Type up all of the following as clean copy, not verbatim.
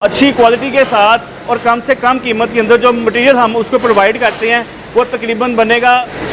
अच्छी क्वालिटी के साथ और कम से कम कीमत के अंदर जो मटेरियल हम उसको प्रोवाइड करते हैं वो तकरीबन बनेगा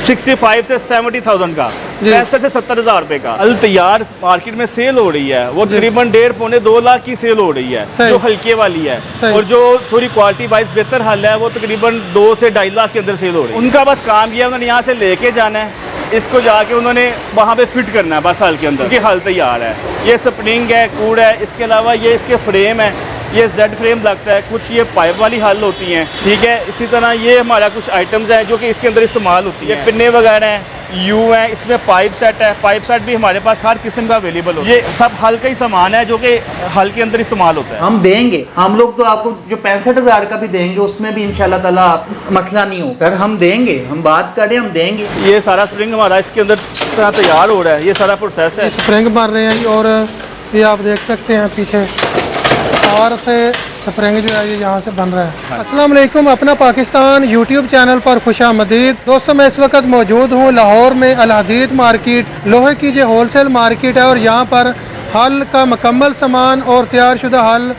65 से 70,000 का, 65 से 70,000 रुपए का। अल तैयार मार्केट में सेल हो रही है वो तकरीबन 1.5-2 लाख की सेल हो रही है, जो हल्के वाली है। और जो थोड़ी क्वालिटी वाइज बेहतर हल है वो तकरीबन 2 से 2.5 लाख के अंदर सेल हो रही है। उनका बस काम ये है, उन्होंने यहाँ से लेके जाना है, इसको जाके उन्होंने वहाँ पे फिट करना है बस हल के अंदर, क्योंकि हल तैयार है। ये स्प्रिंग है, कूड़ है, इसके अलावा ये इसके फ्रेम है, ये जेड फ्रेम लगता है, कुछ ये पाइप वाली हल होती हैं, ठीक है। इसी तरह ये हमारा कुछ आइटम्स हैं जो कि इसके अंदर इस्तेमाल होती है। पिन्ने वगैरह हैं, यू है, इसमें पाइप सेट है, पाइप सेट भी हमारे पास हर किस्म का अवेलेबल होता है। ये सब हल का ही सामान है जो कि हल के अंदर इस्तेमाल होता है। हम देंगे, हम लोग तो आपको जो 65,000 का भी देंगे उसमें भी इंशाल्लाह ताला मसला नहीं हो सर, हम देंगे, हम बात करें, हम देंगे। ये सारा स्प्रिंग हमारा इसके अंदर तैयार हो रहा है, ये सारा प्रोसेस है। स्प्रिंग बन रहे हैं और ये आप देख सकते हैं पीछे तार से स्प्रिंग जो है ये यहाँ से बन रहा है। अस्सलाम वालेकुम, अपना पाकिस्तान यूट्यूब चैनल पर खुशामदीद। दोस्तों मैं इस वक्त मौजूद हूँ लाहौर में अल हदीद मार्केट, लोहे की जो होलसेल मार्केट है, और यहाँ पर हल का मुकम्मल सामान और तैयारशुदा हल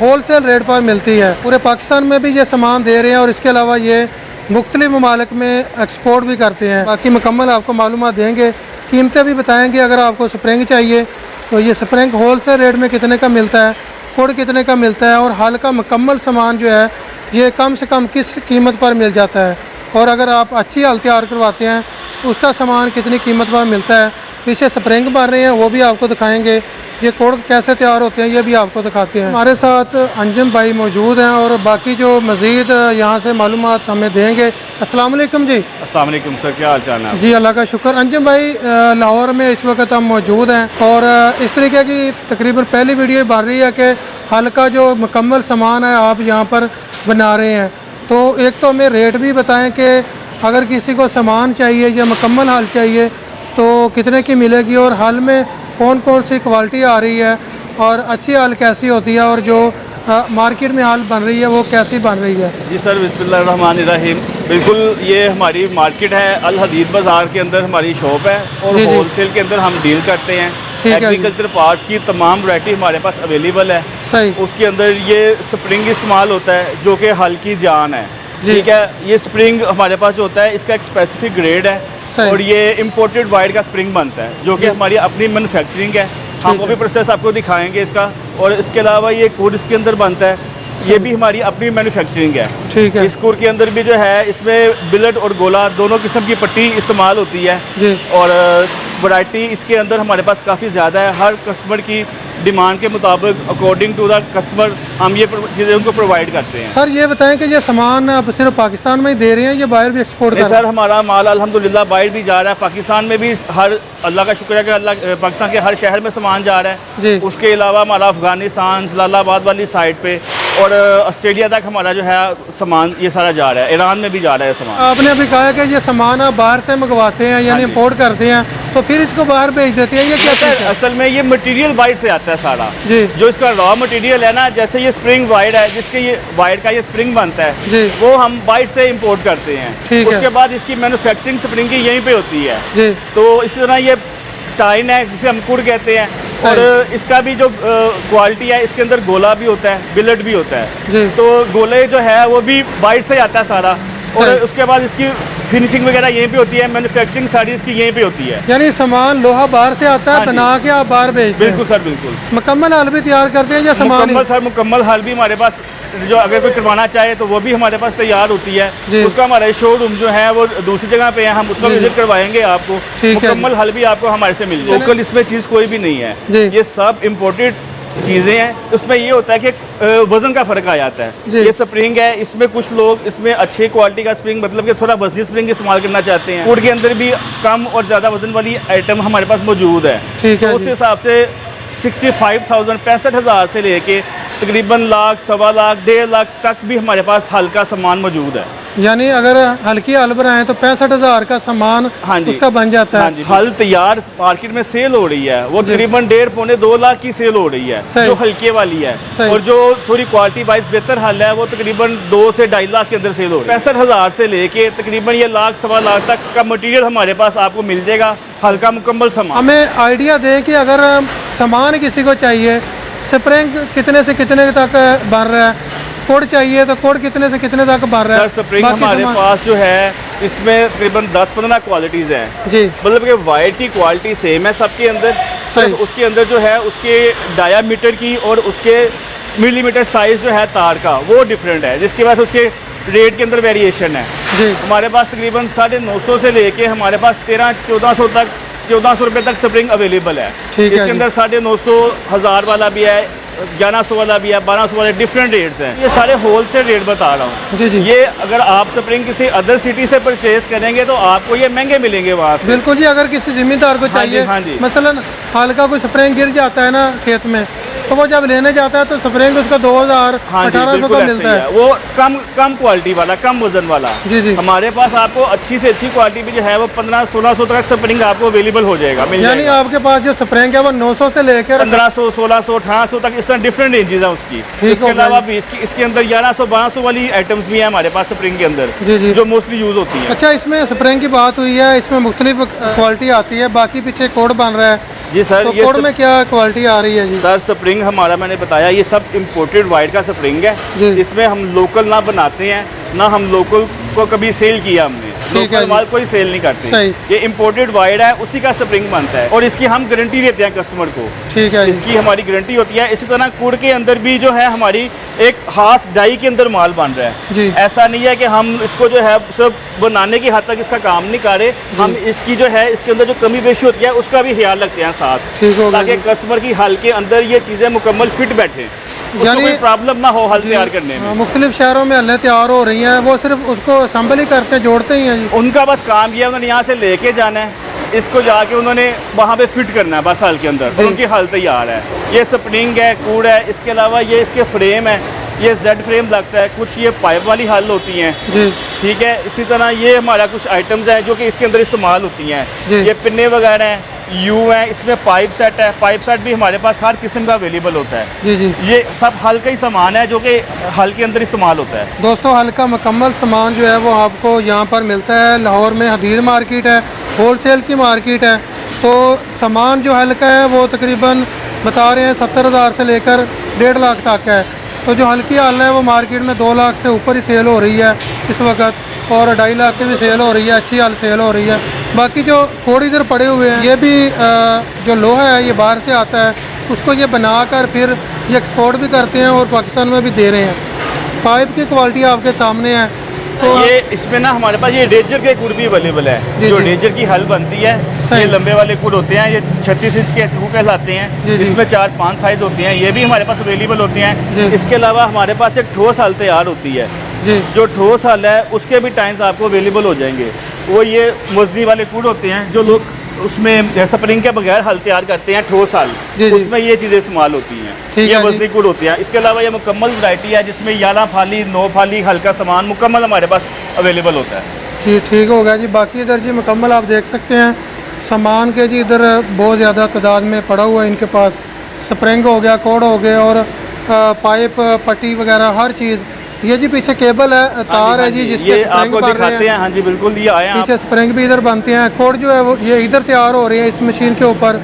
होलसेल रेट पर मिलती है। पूरे पाकिस्तान में भी ये सामान दे रहे हैं और इसके अलावा ये मुख्तलिफ ममालिक में एक्सपोर्ट भी करते हैं। बाकी मुकम्मल आपको मालूमात देंगे, कीमतें भी बताएंगे। अगर आपको स्प्रिंग चाहिए तो ये स्प्रिंग होलसेल रेट में कितने का मिलता है, कोड कितने का मिलता है, और हल का मुकम्मल सामान जो है ये कम से कम किस कीमत पर मिल जाता है, और अगर आप अच्छी हल तैयार करवाते हैं तो उसका सामान कितनी कीमत पर मिलता है। पीछे स्प्रिंग बन रहे हैं वो भी आपको दिखाएंगे, ये कोड कैसे तैयार होते हैं ये भी आपको दिखाते हैं। हमारे साथ अंजुम भाई मौजूद हैं और बाकी जो मज़ीद यहाँ से मालूमात हमें देंगे। अस्सलाम वालेकुम जी। अस्सलाम वालेकुम सर, क्या हाल चाल है? जी अल्लाह का शुक्र। अंजुम भाई लाहौर में इस वक्त हम मौजूद हैं और इस तरीके की तकरीबन पहली वीडियो बन रही है कि हल का जो मुकम्मल सामान है आप यहाँ पर बना रहे हैं। तो एक तो हमें रेट भी बताएं कि अगर किसी को सामान चाहिए या मुकम्मल हल चाहिए तो कितने की मिलेगी, और हल में कौन कौन सी क्वालिटी आ रही है, और अच्छी हल कैसी होती है, और जो मार्केट में हल बन रही है वो कैसी बन रही है। जी सर, बिस्मिल्लाहिर्रहमानिर्रहीम। बिल्कुल, ये हमारी मार्केट है, अल हदीद बाज़ार के अंदर हमारी शॉप है और होलसेल के अंदर हम डील करते हैं। एग्रीकल्चर पार्ट्स की तमाम वैरायटी हमारे पास अवेलेबल है। सही। उसके अंदर ये स्प्रिंग इस्तेमाल होता है जो कि हल की जान है, ठीक है। ये स्प्रिंग हमारे पास जो होता है इसका एक स्पेसिफिक ग्रेड है और ये इम्पोर्टेड वाइड का स्प्रिंग बनता है जो कि हमारी अपनी मैन्युफैक्चरिंग है। हम वो भी प्रोसेस आपको दिखाएंगे इसका, और इसके अलावा ये कोड इसके अंदर बनता है, ये भी हमारी अपनी मैन्युफैक्चरिंग है, ठीक है। इस कोड के अंदर भी जो है इसमें बिलेट और गोला दोनों किस्म की पट्टी इस्तेमाल होती है और वैरायटी इसके अंदर हमारे पास काफ़ी ज़्यादा है। हर कस्टमर की डिमांड के मुताबिक अकॉर्डिंग टू द कस्टमर हम ये चीज़ें उनको प्रोवाइड करते हैं। सर ये बताएं कि ये सामान आप सिर्फ पाकिस्तान में ही दे रहे हैं या बाहर भी एक्सपोर्ट कर रहे हैं? सर हमारा माल अल्हम्दुलिल्लाह बाहर भी जा रहा है, पाकिस्तान में भी हर अल्लाह का शुक्र है कि अल्लाह पाकिस्तान के हर शहर में सामान जा रहा है जी। उसके अलावा हमारा अफगानिस्तान जलालाबाद वाली साइड पे और ऑस्ट्रेलिया तक हमारा जो है सामान ये सारा जा रहा है, ईरान में भी जा रहा है सामान। आपने अभी कहा कि ये सामान आप बाहर से मंगवाते हैं यानी इम्पोर्ट करते हैं तो फिर इसको बाहर भेज देते हैं, ये क्या सर? असल में ये मटेरियल बाहर से आता है सारा जी। जो इसका रॉ मटेरियल है ना, जैसे ये स्प्रिंग वाइड है जिसके ये वाइड का ये स्प्रिंग बनता है जी। वो हम बाहर से इम्पोर्ट करते हैं, उसके बाद इसकी मैन्युफैक्चरिंग स्प्रिंग की यहीं पे होती है जी। तो इसी तरह ये टाइन है जिसे हम कुड़ कहते हैं, और इसका भी जो क्वालिटी है इसके अंदर गोला भी होता है, बिलेट भी होता है। तो गोले जो है वो भी बाहर से आता है सारा, और उसके बाद इसकी फिनिशिंग वगैरह यहीं पे होती है, मैन्युफैक्चरिंग सारी इसकी यहीं पे होती है। यानी सामान लोहा बाहर से आता है, बना के आप बाहर भेजते हैं? बिल्कुल सर, बिल्कुल। मुकम्मल हल भी तैयार करते हैं या सामान? मुकम्मल हल भी हमारे पास, जो अगर कोई करवाना चाहे तो वो भी हमारे पास तैयार होती है। उसका हमारा शोरूम जो है वो दूसरी जगह पे है, हम उसका विजिट करवाएंगे आपको। मुकम्मल हल भी आपको हमारे से मिल जाएगा। लोकल इसमें चीज़ कोई भी नहीं है, ये सब इम्पोर्टेड चीज़ें हैं। उसमें ये होता है कि वजन का फ़र्क आ जाता है। ये स्प्रिंग है, इसमें कुछ लोग इसमें अच्छी क्वालिटी का स्प्रिंग मतलब कि थोड़ा वजनी स्प्रिंग इस्तेमाल करना चाहते हैं। वुड के अंदर भी कम और ज़्यादा वजन वाली आइटम हमारे पास मौजूद है, तो उस हिसाब से 65,000 65,000 से लेके तकरीबन लाख, सवा लाख, 1.5 लाख तक भी हमारे पास हल का सामान मौजूद है। यानी अगर हल्की हल बनाए तो 65,000 का सामान उसका बन जाता है। हल तैयार मार्केट में सेल हो रही है वो तकरीबन 1.5-2 लाख की सेल हो रही है, जो हल्के वाली है, और जो थोड़ी क्वालिटी वाइज बेहतर हल है वो तकरीबन 2 से 2.5 लाख के अंदर सेल हो रही है। 65,000 से लेके तकरीबन ये लाख, सवा लाख तक का मटीरियल हमारे पास आपको मिल जाएगा, हल का मुकम्मल सामान। हमें आइडिया दें कि अगर सामान किसी को चाहिए स्प्रिंग कितने से कितने तक बन रहा है, कोड चाहिए तो कोड कितने से कितने तक बन रहा है? सर स्प्रिंग बाकी हमारे सामान- पास जो है इसमें तकरीबन 10-15 क्वालिटीज़ हैं जी मतलब कि वायर की क्वालिटी सेम है सबके अंदर, सही। सिर्फ उसके अंदर जो है उसके डायामीटर की और उसके मिलीमीटर साइज़ जो है तार का वो डिफरेंट है, जिसकी वजह से उसके रेट के अंदर वेरिएशन है। जी हमारे पास तकरीबन 950 से लेके हमारे पास 1300-1400 तक 1400 रुपये तक स्प्रिंग अवेलेबल है। ठीक है इसके जी। अंदर 950, 1000 वाला भी है, 1100 वाला भी है, 1200 वाले डिफरेंट रेट्स हैं। ये सारे होलसेल रेट बता रहा हूँ। जी जी ये अगर आप स्प्रिंग किसी अदर सिटी से परचेज करेंगे तो आपको ये महंगे मिलेंगे वहाँ से। बिल्कुल जी। अगर किसी जिम्मेदार को हाँ जी, चाहिए, हाँ जी। मसलन हल्का कोई स्प्रिंग गिर जाता है ना खेत में, तो वो जब लेने जाता है तो स्प्रिंग उसका 2000 हाँ जी, 1800 बिल्कुल का ऐसे मिलता ही है। वो कम क्वालिटी वाला, कम वजन वाला। जी जी। हमारे पास आपको अच्छी से अच्छी क्वालिटी भी जो है वो 1500-1600 तक स्प्रिंग आपको अवेलेबल हो जाएगा, मिल यानी जाएगा। आपके पास जो स्प्रिंग है वो 900 से लेकर 1500, 1600, 1800 तक इस तरह डिफरेंट रेंजेस है उसकी। ठीक इसके हो गया अलावा जी। भी इसके अंदर 1100-1200 वाली आइटम्स भी है हमारे पास स्प्रिंग के अंदर, जी जी। जो मोस्टली यूज होती है। अच्छा, इसमें स्प्रिंग की बात हुई है, इसमें मुख्तलिफ क्वालिटी आती है, बाकी पीछे कोड बन रहा है, जी सर, तो ये कोड में क्या क्वालिटी आ रही है जी? सर स्प्रिंग हमारा मैंने बताया ये सब इम्पोर्टेड वाइड का स्प्रिंग है। जी। इसमें हम लोकल ना बनाते हैं, ना हम लोकल को कभी सेल किया हमने। ठीक है लोकल जी। माल कोई सेल नहीं करते। सही। ये इम्पोर्टेड वाइड है, उसी का स्प्रिंग बनता है और इसकी हम गारंटी देते हैं कस्टमर को। ठीक है जी। इसकी हमारी गारंटी होती है। इसी तरह कुड़ के अंदर भी जो है हमारी एक खास डाई के अंदर माल बन रहा है। जी। ऐसा नहीं है कि हम इसको जो है सब बनाने की हद तक इसका काम नहीं कर रहे, हम इसकी जो है इसके अंदर जो कमी बेशी होती है उसका भी ख्याल रखते हैं साथ, ठीक हो गया ताकि जी। कस्टमर की हल के अंदर ये चीज़ें मुकम्मल फिट बैठे, उसको यानी- कोई प्रॉब्लम ना हो हल तैयार करने में। मुख्तलिफ शहरों में हल्लें तैयार हो रही हैं, वो सिर्फ उसको असेंबल ही करते हैं, जोड़ते ही हैं जी। उनका बस काम ये है, उन्होंने यहाँ से लेके जाना है, इसको जाके उन्होंने वहाँ पे फिट करना है बस हल के अंदर, और उनकी हल तैयार है। ये स्प्रिंग है, कूड़ है, इसके अलावा ये इसके फ्रेम है, ये जेड फ्रेम लगता है, कुछ ये पाइप वाली हल होती हैं। जी ठीक है, इसी तरह ये हमारा कुछ आइटम्स हैं जो कि इसके अंदर इस्तेमाल होती हैं। जी। ये पिन्ने वगैरह हैं, यू हैं, इसमें पाइप सेट है। पाइप सेट भी हमारे पास हर किस्म का अवेलेबल होता है। जी जी। ये सब हल का ही सामान है जो कि हल के अंदर इस्तेमाल होता है। दोस्तों, हल का मुकम्मल सामान जो है वो आपको यहाँ पर मिलता है। लाहौर में हदीर मार्केट है, होलसेल की मार्केट है। तो सामान जो हल का है वो तकरीबन बता रहे हैं 70,000 से लेकर 1.5 लाख तक है। तो जो हल्की हल है वो मार्केट में 2 लाख से ऊपर ही सेल हो रही है इस वक्त, और 2.5 लाख की भी सेल हो रही है, अच्छी हल सेल हो रही है। बाकी जो कोड इधर पड़े हुए हैं, ये भी जो लोहा है ये बाहर से आता है, उसको ये बनाकर फिर ये एक्सपोर्ट भी करते हैं और पाकिस्तान में भी दे रहे हैं। पाइप की क्वालिटी आपके सामने है। तो ये इसमें ना हमारे पास ये रेजर के कुड़ भी अवेलेबल है। जी, जो जी। रेजर की हल बनती है, सही। ये लंबे वाले कुड़ होते हैं, ये 36 इंच के टू कहलाते जी, हैं। जी। इसमें 4-5 साइज होते हैं, ये भी हमारे पास अवेलेबल होते हैं। जी। इसके अलावा हमारे पास एक ठोस हल तैयार होती है। जी जो ठोस हल है उसके भी टाइम्स आपको अवेलेबल हो जाएंगे। वो ये वजनी वाले कूड़ होते हैं जो लोग उसमें स्प्रिंग के बगैर हल तैयार करते हैं, ठोस हल, जी, जी। उसमें ये चीज़ें इस्तेमाल होती हैं। ठीक ये है जी। वजनी कूड़ होती हैं। इसके अलावा ये मुकम्मल वैरायटी है जिसमें 11 फाली 9 फाली हल्का सामान मुकम्मल हमारे पास अवेलेबल होता है। जी ठीक हो गया जी। बाकी इधर जी मुकम्मल आप देख सकते हैं सामान के जी, इधर बहुत ज़्यादा तादाद में पड़ा हुआ है इनके पास। स्प्रिंग हो गया, कोड हो गए, और पाइप पट्टी वगैरह हर चीज़। ये जी पीछे केबल है, तार है जी, जिसके ये स्प्रिंग आपको बन रहे दिखाते हैं। हैं। हाँ जी बिल्कुल, ये आए आप। पीछे स्प्रिंग भी इधर बनते हैं। कोड जो है वो ये इधर तैयार हो रही है इस मशीन के ऊपर।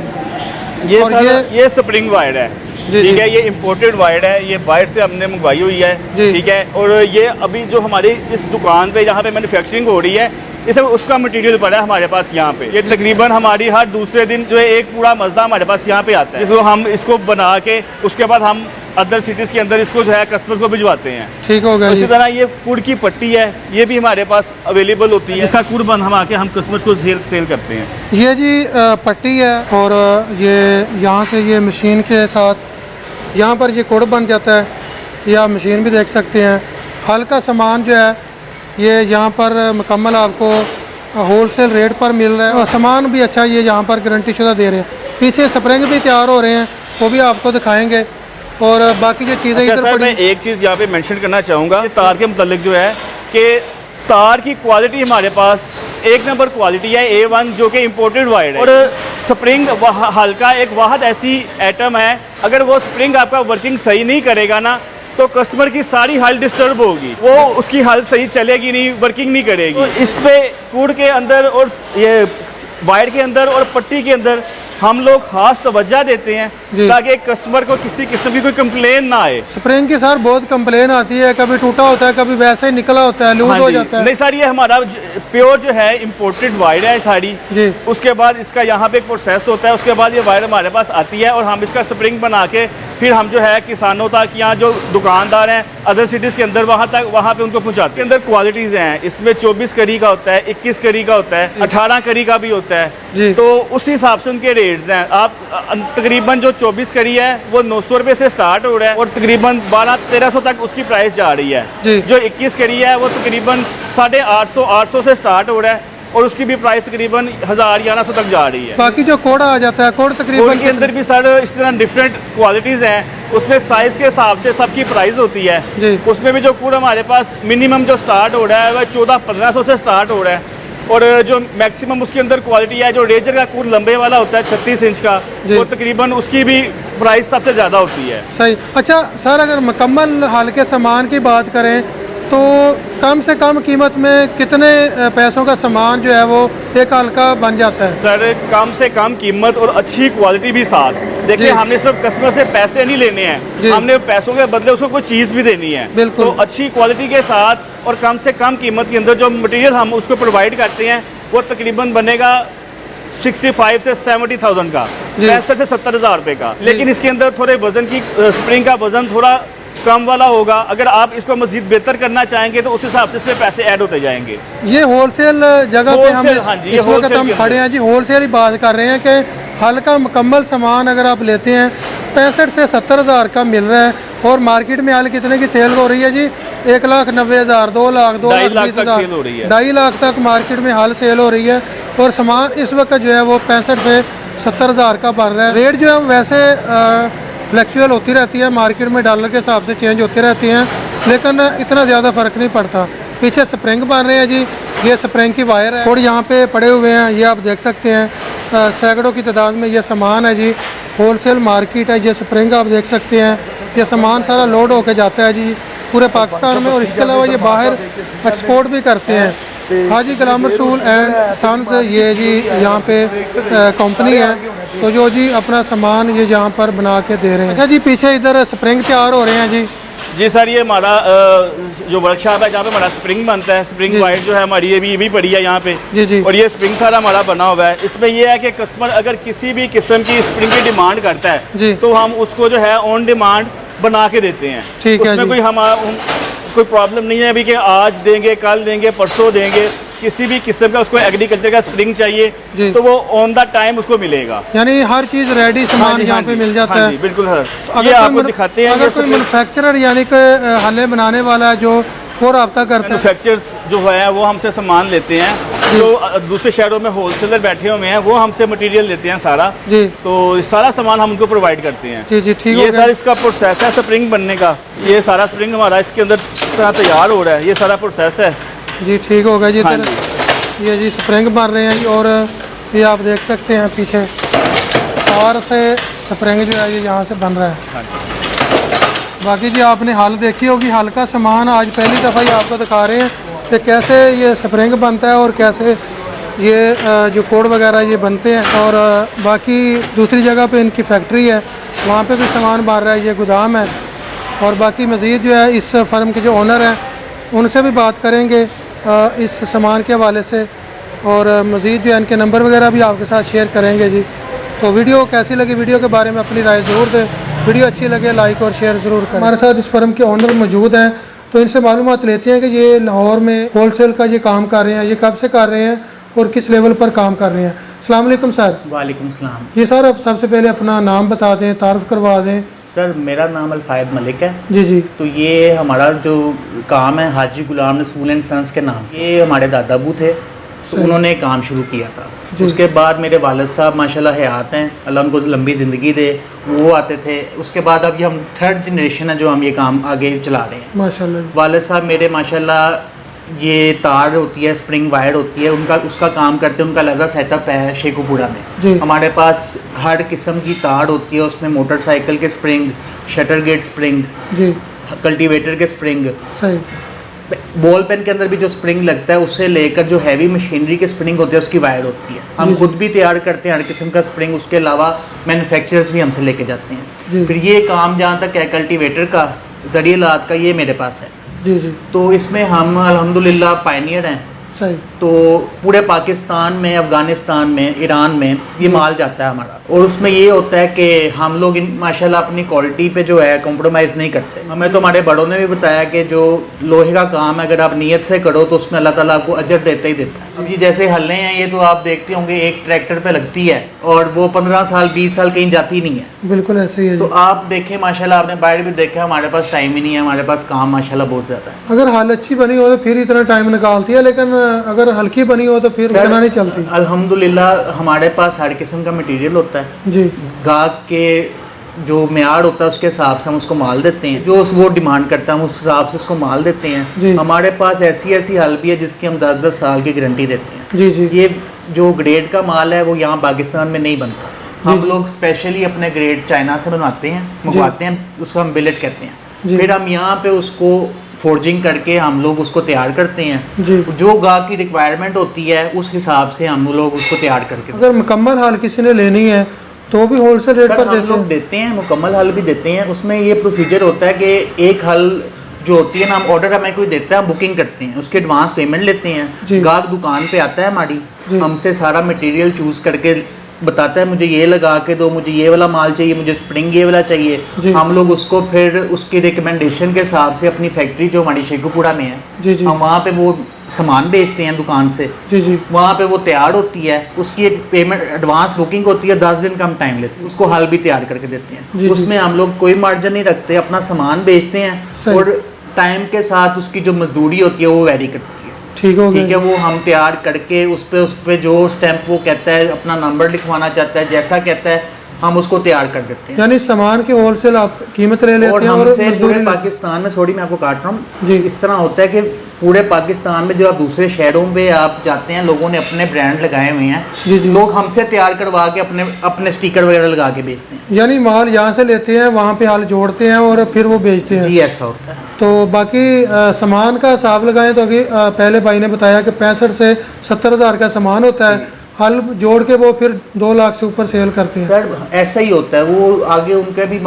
ये और सर ये स्प्रिंग वायर है। जी, ठीक जी। है, ये इम्पोर्टेड वायर है, ये बाहर से हमने मंगवाई हुई है। जी। ठीक है, और ये अभी जो हमारी इस दुकान पे जहाँ पे मैन्युफैक्चरिंग हो रही है, इस उसका मटेरियल पड़ा है हमारे पास यहाँ पे। ये तकरीबन हमारी हर दूसरे दिन जो है एक पूरा मजदा हमारे पास यहाँ पे आता है, जिसको हम इसको बना के उसके बाद हम अदर सिटीज़ के अंदर इसको जो है कस्टमर को भिजवाते हैं। ठीक हो गया इसी जी। तरह ये कुड़ की पट्टी है, ये भी हमारे पास अवेलेबल होती है। इसका कुड़ बना के हम कस्टमर को सेल करते हैं। ये जी पट्टी है, और ये यहाँ से ये मशीन के साथ यहाँ पर ये कोड बन जाता है। ये आप मशीन भी देख सकते हैं। हल का सामान जो है ये यहाँ पर मुकम्मल आपको होलसेल रेट पर मिल रहा है, और सामान भी अच्छा ये यहाँ पर गारंटी शुदा दे रहे हैं। पीछे स्प्रिंग भी तैयार हो रहे हैं, वो भी आपको दिखाएंगे, और बाकी जो चीज़ें अच्छा इधर सर, पड़ी। मैं एक चीज़ यहाँ पे मेंशन करना चाहूँगा कि तार के मुतालिक जो है कि तार की क्वालिटी हमारे पास 1 नंबर क्वालिटी है, A1, जो कि इम्पोर्टेड वायर है। और स्प्रिंग हल्का एक वाहद ऐसी आइटम है, अगर वो स्प्रिंग आपका वर्किंग सही नहीं करेगा ना, तो कस्टमर की सारी हल डिस्टर्ब होगी, वो उसकी हल सही चलेगी नहीं, वर्किंग नहीं करेगी। तो इस पे कूड़ के अंदर और ये वायर के अंदर और पट्टी के अंदर हम लोग खास तवज्जो देते हैं जी। ताकि कस्टमर को किसी किस्म की कोई कंप्लेन ना आए। स्प्रिंग की सर बहुत कंप्लेन आती है, कभी टूटा होता है, कभी वैसे ही निकला होता है, लूज हाँ हो जी। जाता है। नहीं सर, ये हमारा प्योर जो है इम्पोर्टेड वायर है साड़ी। जी उसके बाद इसका यहाँ पे एक प्रोसेस होता है, उसके बाद ये वायर हमारे पास आती है और हम इसका स्प्रिंग बना के फिर हम जो है किसानों तक, यहाँ जो दुकानदार हैं अदर सिटीज़ के अंदर वहाँ तक, वहाँ पे उनको पहुँचाते हैं। अंदर क्वालिटीज़ हैं, इसमें 24 करी का होता है, 21 करी का होता है, 18 करी का भी होता है। जी। तो उस हिसाब से उनके रेट्स हैं। आप तकरीबन जो 24 करी है वो 900 रुपये से स्टार्ट हो रहा है और तकरीबन 1200-1300 तक उसकी प्राइस जा रही है। जी। जो 21 करी है वो तकरीबन 850 से स्टार्ट हो रहा है और उसकी भी प्राइस तकरीबन 1000-1100 तक जा रही है। बाकी जो कोड़ा आ जाता है, कोड तकरीबन के अंदर भी सर इस तरह डिफरेंट क्वालिटीज़ हैं, उसमें साइज़ के हिसाब से सबकी प्राइस होती है। जी। उसमें भी जो कूड़ हमारे पास मिनिमम जो स्टार्ट हो रहा है वह 1400-1500 से स्टार्ट हो रहा है और जो मैक्सिमम उसके अंदर क्वालिटी है, जो रेजर का कूड़ लंबे वाला होता है 36 इंच का, जी। वो तकरीबन उसकी भी प्राइस सबसे ज़्यादा होती है। सही। अच्छा सर, अगर मुकम्मल हल्के सामान की बात करें तो कम से कम कीमत में कितने पैसों का सामान जो है वो एक हल्का बन जाता है? सर कम से कम कीमत और अच्छी क्वालिटी भी साथ। देखिए, जी। हमने सिर्फ कस्टमर से पैसे नहीं लेने जी। हैं, हमने पैसों के बदले उसको कोई चीज़ भी देनी है। बिल्कुल। तो अच्छी क्वालिटी के साथ और कम से कम कीमत के अंदर जो मटेरियल हम उसको प्रोवाइड करते हैं वो तकरीबन बनेगा 65 से 70,000 का, जी। 65 से 70,000 रुपये का। लेकिन इसके अंदर थोड़े वजन की स्प्रिंग का वजन थोड़ा कम वाला होगा। अगर आप इसको मजीद बेहतर करना चाहेंगे तो उस हिसाब से इसमें पैसे ऐड होते जाएंगे। ये होलसेल जगह पे हम होलसेल, हाँ जी, ये इस वक्त होलसेल हम के खड़े हैं जी, होलसेल ही बात कर रहे हैं कि हल्का मुकम्मल सामान अगर आप लेते हैं 65 से 70,000 का मिल रहा है और मार्केट में हाल कितने की सेल हो रही है जी? 1,90,000, 2 लाख, 2,20,000, 2.5 लाख तक मार्केट में हाल सेल हो रही है और सामान इस वक्त जो है वो 65 से 70,000 का बन रहा है। रेट जो है वैसे फ्लैक्चुअल होती रहती है, मार्केट में डॉलर के हिसाब से चेंज होती रहती हैं, लेकिन इतना ज़्यादा फ़र्क नहीं पड़ता। पीछे स्प्रिंग बन रहे हैं जी, ये स्प्रिंग की वायर है और यहाँ पे पड़े हुए हैं, ये आप देख सकते हैं सैकड़ों की तादाद में ये सामान है जी। होलसेल मार्केट है, ये स्प्रिंग आप देख सकते हैं, ये सामान सारा लोड होके जाता है जी पूरे पाकिस्तान में और इसके अलावा ये बाहर एक्सपोर्ट भी करते हैं। हाजी गुलाम रसूल एंड सन्स ये जी यहाँ पे कंपनी है, तो जो जी अपना सामान ये यहाँ पर बना के दे रहे हैं। अच्छा जी, पीछे इधर स्प्रिंग तैयार हो रहे हैं जी। जी सर, ये हमारा जो वर्कशॉप है जहाँ पे हमारा स्प्रिंग बनता है, स्प्रिंग जी। वाइट जो है हमारी ये भी पड़ी है यहाँ पे। जी जी। और ये स्प्रिंग सारा हमारा बना हुआ है। इसमें ये है कि कस्टमर अगर किसी भी किस्म की स्प्रिंग की डिमांड करता जी। है तो हम उसको जो है ऑन डिमांड बना के देते हैं। ठीक है उसमें जी। कोई प्रॉब्लम नहीं है अभी कि आज देंगे, कल देंगे, परसों देंगे। किसी भी किस्म का उसको एग्रीकल्चर का स्प्रिंग चाहिए जी। तो वो ऑन द टाइम उसको मिलेगा। यानी हर चीज़ रेडी सामान यहाँ पे मिल जाता है। बिल्कुल सर, अगर ये कोई आपको दिखाते हैं। अगर कोई मैन्युफैक्चरर यानी कि हल्ले बनाने वाला है जो वो रब्ता करता है, मैन्युफैक्चरर्स जो है वो हमसे सामान लेते हैं, जो दूसरे शहरों में होलसेलर बैठे हुए हैं वो हमसे मटेरियल लेते हैं सारा। जी तो सारा सामान हम उनको प्रोवाइड करते हैं। जी जी, ठीक हो ये गया। सर इसका प्रोसेस है स्प्रिंग बनने का। ये सारा स्प्रिंग हमारा इसके अंदर तैयार हो रहा है, ये सारा प्रोसेस है जी, ठीक हो गया जी। हाँ इधर ये जी स्प्रिंग बन रहे हैं जी और ये आप देख सकते हैं पीछे तार से स्प्रिंग जो है ये यहाँ से बन रहा है। बाकी जी आपने हल देखी होगी, हल्का सामान आज पहली दफ़ा ही आपको दिखा रहे हैं कि कैसे ये स्प्रिंग बनता है और कैसे ये जो कोड वगैरह ये बनते हैं। और बाकी दूसरी जगह पे इनकी फैक्ट्री है, वहाँ पे भी सामान बन रहा है, ये गोदाम है। और बाकी मज़ीद जो है इस फर्म के जो ओनर हैं उनसे भी बात करेंगे इस सामान के हवाले से और मज़ीद जो है इनके नंबर वगैरह भी आपके साथ शेयर करेंगे जी। तो वीडियो कैसी लगी, वीडियो के बारे में अपनी राय ज़रूर दें। वीडियो अच्छी लगे लाइक और शेयर ज़रूर करें। हमारे साथ इस फर्म के ओनर मौजूद हैं, तो इनसे मालूमात लेते हैं कि ये लाहौर में होलसेल का ये काम कर रहे हैं, ये कब से कर रहे हैं और किस लेवल पर काम कर रहे हैं। अस्सलाम वालेकुम सर। वालेकुम सलाम। जी सर, अब सबसे पहले अपना नाम बता दें, तारुफ करवा दें। सर मेरा नाम अलफायद मलिक है। जी जी। तो ये हमारा जो काम है हाजी गुलाम रसूल एंड सन्स के नाम से, ये हमारे दादा अबू थे तो उन्होंने काम शुरू किया था। उसके बाद मेरे वालिद साहब माशाल्लाह हयात हैं, अल्लाह उनको लंबी ज़िंदगी दे, वो आते थे। उसके बाद अब ये हम थर्ड जनरेशन है जो हम ये काम आगे चला रहे हैं माशाल्लाह। वालिद साहब मेरे माशाल्लाह ये तार होती है, स्प्रिंग वायर होती है, उसका काम करते हैं। उनका अलग सेटअप है शेखुपुरा में। हमारे पास हर किस्म की तार होती है, उसमें मोटरसाइकिल के स्प्रिंग, शटर गेट स्प्रिंग, जी, कल्टीवेटर के स्प्रिंग, सही। बॉल पेन के अंदर भी जो स्प्रिंग लगता है उससे लेकर जो हैवी मशीनरी के स्प्रिंग होते हैं उसकी वायर होती है। हम खुद भी तैयार करते हैं हर किस्म का स्प्रिंग, उसके अलावा मैन्युफैक्चरर्स भी हमसे लेके जाते हैं। फिर ये काम जहाँ तक है कल्टीवेटर का, ज़रियालात का, ये मेरे पास है जी जी। तो इसमें हम अल्हम्दुलिल्लाह पायनियर हैं। सही। तो पूरे पाकिस्तान में, अफ़गानिस्तान में, ईरान में ये माल जाता है हमारा। और उसमें ये होता है कि हम लोग माशाल्लाह अपनी क्वालिटी पे जो है कॉम्प्रोमाइज़ नहीं करते। हमें तो हमारे बड़ों ने भी बताया कि जो लोहे का काम है अगर आप नीयत से करो तो उसमें अल्लाह ताला आपको अजर देता ही देता है। अब ये जैसे हल्ले हैं ये तो आप देखते होंगे एक ट्रैक्टर पे लगती है और वो 15 साल 20 साल कहीं जाती नहीं है। बिल्कुल ऐसे ही है तो जी। आप देखें माशाल्लाह, आपने बाहर भी देखा, हमारे पास टाइम ही नहीं है, हमारे पास काम माशाल्लाह बहुत ज़्यादा है। अगर हाल अच्छी बनी हो तो फिर इतना टाइम निकालती है, लेकिन अगर हल्की बनी हो तो फिर सर, उतना नहीं चलती। अल्हम्दुलिल्लाह हमारे पास हर किस्म का मटेरियल होता है जी गाहक के जो म्यार होता है उसके हिसाब से हम उसको माल देते हैं, जो वो डिमांड करता है हम उस हिसाब से उसको माल देते जी। हैं। हमारे पास ऐसी ऐसी हल भी है जिसकी हम 10-10 साल की गारंटी देते हैं। जी जी। ये जो ग्रेड का माल है वो यहाँ पाकिस्तान में नहीं बनता, हम लोग स्पेशली अपने ग्रेड चाइना से बनवाते हैं, मंगवाते हैं, उसको हम बिलेट कहते जी। हैं। फिर हम यहाँ पे उसको फोर्जिंग करके हम लोग उसको तैयार करते हैं। जी। जो गाहक की रिक्वायरमेंट होती है उस हिसाब से हम लोग उसको तैयार करके अगर मुकम्मल हाल किसी ने लेनी है तो भी होलसेल रेट सर पर हम देते लोग हैं? देते हैं, मुकम्मल हल भी देते हैं। उसमें ये प्रोसीजर होता है कि एक हल जो होती है ना, हम ऑर्डर हमें कोई देता है, हम बुकिंग करते हैं, उसके एडवांस पेमेंट लेते जी। हैं। गाहक दुकान पे आता है हमारी, जी। हमसे सारा मटेरियल चूज़ करके बताता है मुझे ये लगा के दो, मुझे ये वाला माल चाहिए, मुझे स्प्रिंग ये वाला जी। चाहिए। हम लोग उसको फिर उसकी रिकमेंडेशन के हिसाब से अपनी फैक्ट्री जो हमारी शेखुपुरा में है, जी जी। हम वहाँ पे वो सामान बेचते हैं दुकान से, जी जी। वहाँ पे वो तैयार होती है, उसकी एक पेमेंट एडवांस बुकिंग होती है, 10 दिन का हम टाइम लेते हैं, उसको हल भी तैयार करके देते जी, हैं। जी। उसमें हम लोग कोई मार्जिन नहीं रखते, अपना सामान बेचते हैं सही। और टाइम के साथ उसकी जो मजदूरी होती है वो वेरी करती है। ठीक हो ठीक है, गया। वो हम तैयार करके उस पे जो स्टैंप वो कहता है, अपना नंबर लिखवाना चाहता है, जैसा कहता है हम उसको तैयार कर देते हैं। यानी सामान की होलसेल आप कीमत ले लेते और हैं और हमसे मजदूरी पूरे लेते हैं। पाकिस्तान में, सॉरी मैं आपको काट रहा हूँ जी। इस तरह होता है कि पूरे पाकिस्तान में जो आप दूसरे शहरों में आप जाते हैं, लोगों ने अपने ब्रांड लगाए हुए हैं, जी जी। लोग हमसे तैयार करवा के अपने अपने स्टिकर वगैरह लगा के बेचते हैं। यानी माल यहाँ से लेते हैं, वहाँ पे हाल जोड़ते हैं और फिर वो बेचते हैं। जी ऐसा होता है। तो बाकी सामान का हिसाब लगाएं तो अभी पहले भाई ने बताया कि 65 से 70 हज़ार का सामान होता है, हल जोड़ के वो फिर 2 लाख से ऊपर सेल करते हैं। सर ऐसा ही होता है, वो आगे उनका भी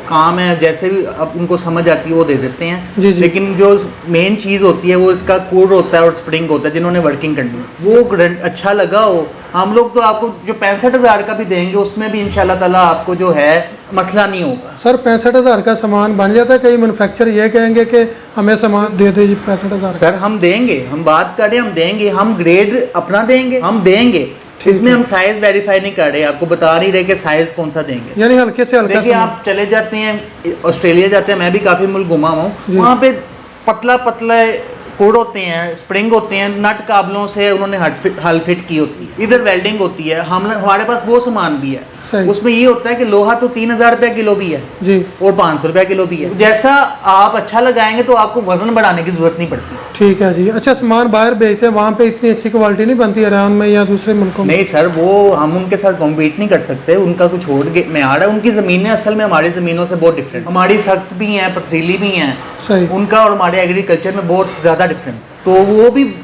काम है, जैसे भी अब उनको समझ आती है वो दे देते हैं। जी जी। लेकिन जो मेन चीज़ होती है वो इसका कोर होता है और स्प्रिंग होता है, जिन्होंने वर्किंग करनी है वो अच्छा लगा हो, हम लोग तो आपको जो 65 हज़ार का भी देंगे उसमें भी इंशाल्लाह ताला आपको जो है मसला नहीं होगा। सर 65 हज़ार का सामान बन जाता है, कई मैन्युफैक्चर ये कहेंगे कि हमें सामान दे दे जी 65 हज़ार। सर हम देंगे, हम बात करें हम देंगे, हम ग्रेड अपना देंगे, हम देंगे। इसमें हम साइज वेरीफाई नहीं कर रहे, आपको बता नहीं रहे कि साइज कौन सा देंगे। यानी हल्के से हल्का देखिए सामान। आप चले जाते हैं ऑस्ट्रेलिया जाते हैं, मैं भी काफ़ी मुल्क घुमा हूँ, जी। वहाँ पे पतला पतला कोड होते हैं, स्प्रिंग होते हैं, नट काबलों से उन्होंने हल फिट की होती है, इधर वेल्डिंग होती है, हमारे पास वो सामान भी है। सही। उसमें ये होता है कि लोहा तो 3000 रुपये किलो भी है जी। और 500 रुपये किलो भी है। जैसा आप अच्छा लगाएंगे तो आपको वजन बढ़ाने की जरूरत नहीं पड़ती। ठीक है जी। अच्छा सामान बाहर बेचते हैं, वहाँ पे इतनी अच्छी क्वालिटी नहीं बनती ईरान में या दूसरे मुल्कों में? नहीं सर, वो हम उनके साथ कॉम्पीट नहीं कर सकते, उनका कुछ और म्यार है, उनकी ज़मीनें असल में हमारी ज़मीनों से बहुत डिफरेंट, हमारी सख्त भी हैं, पथरीली भी हैं, सही। उनका और हमारे एग्रीकल्चर में बहुत ज़्यादा डिफरेंस है। तो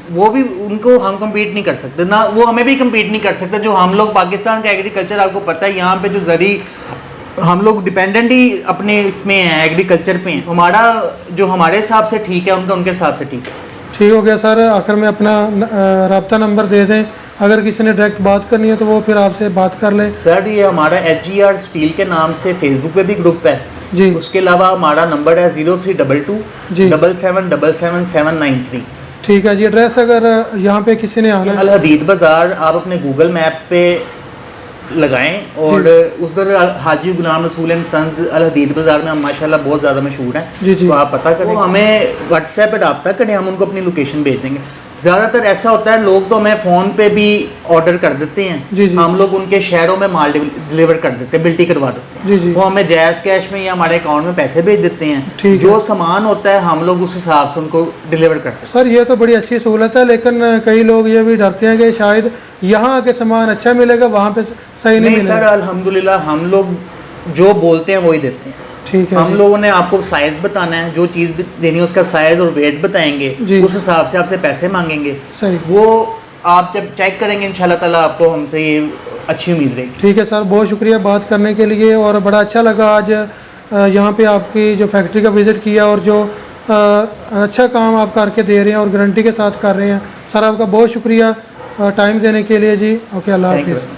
वो भी उनको हम कम्पीट नहीं कर सकते, ना वो हमें भी कम्पीट नहीं कर सकते। जो हम लोग पाकिस्तान का एग्रीकल्चर, आपको पता है यहाँ पे जो जरी हम लोग डिपेंडेंट ही अपने इसमें हैं, एग्रीकल्चर पे हैं। हमारा जो हमारे हिसाब से ठीक है, उनका उनके हिसाब से ठीक है। ठीक हो गया सर। आखिर में अपना रब्ता नंबर दे दें, अगर किसी ने डायरेक्ट बात करनी है तो वो फिर आपसे बात कर लें। सर ये हमारा HGR स्टील के नाम से फेसबुक पे भी ग्रुप है जी। उसके अलावा हमारा नंबर है 0322 जी। 7777 ठीक है जी। एड्रेस अगर यहाँ पे किसी ने आना है? अल हदीद बाज़ार आप अपने गूगल मैप पे लगाएं और उधर हाजी गुलाम रसूल एंड सन्स अल हदीद बाज़ार में हम माशाल्लाह बहुत ज़्यादा मशहूर हैं। जी जी। तो आप पता करें, वो हमें व्हाट्सएप पे रब्ता करें, हम उनको अपनी लोकेशन भेज देंगे। ज़्यादातर ऐसा होता है लोग तो हमें फ़ोन पे भी ऑर्डर कर देते हैं, जी जी। हम लोग उनके शहरों में माल डिलीवर कर देते हैं, बिल्टी करवा देते हैं। जी जी। वो हमें जैज़ कैश में या हमारे अकाउंट में पैसे भेज देते हैं। ठीक जो है। सामान होता है हम लोग उस हिसाब से उनको डिलीवर करते हैं। सर ये तो बड़ी अच्छी सहूलत है, लेकिन कई लोग ये भी डरते हैं कि शायद यहाँ आके सामान अच्छा मिलेगा, वहाँ पे सही नहीं नहीं सर, मिलेगा। अल्हम्दुलिल्लाह हम लोग जो बोलते हैं वही देते हैं। ठीक है हम जी। लोगों ने आपको साइज बताना है, जो चीज़ भी देनी है उसका साइज और वेट बताएंगे, जी। उस हिसाब से आपसे पैसे मांगेंगे। सही, वो आप जब चेक करेंगे इंशाल्लाह ताला आपको हमसे ये अच्छी उम्मीद रहेगी। ठीक है सर, बहुत शुक्रिया बात करने के लिए, और बड़ा अच्छा लगा आज यहाँ पे आपकी जो फैक्ट्री का विज़िट किया, और जो अच्छा काम आप करके दे रहे हैं और गारंटी के साथ कर रहे हैं। सर आपका बहुत शुक्रिया टाइम देने के लिए जी। ओके, अल्लाह Thank you हाफिज़। very much.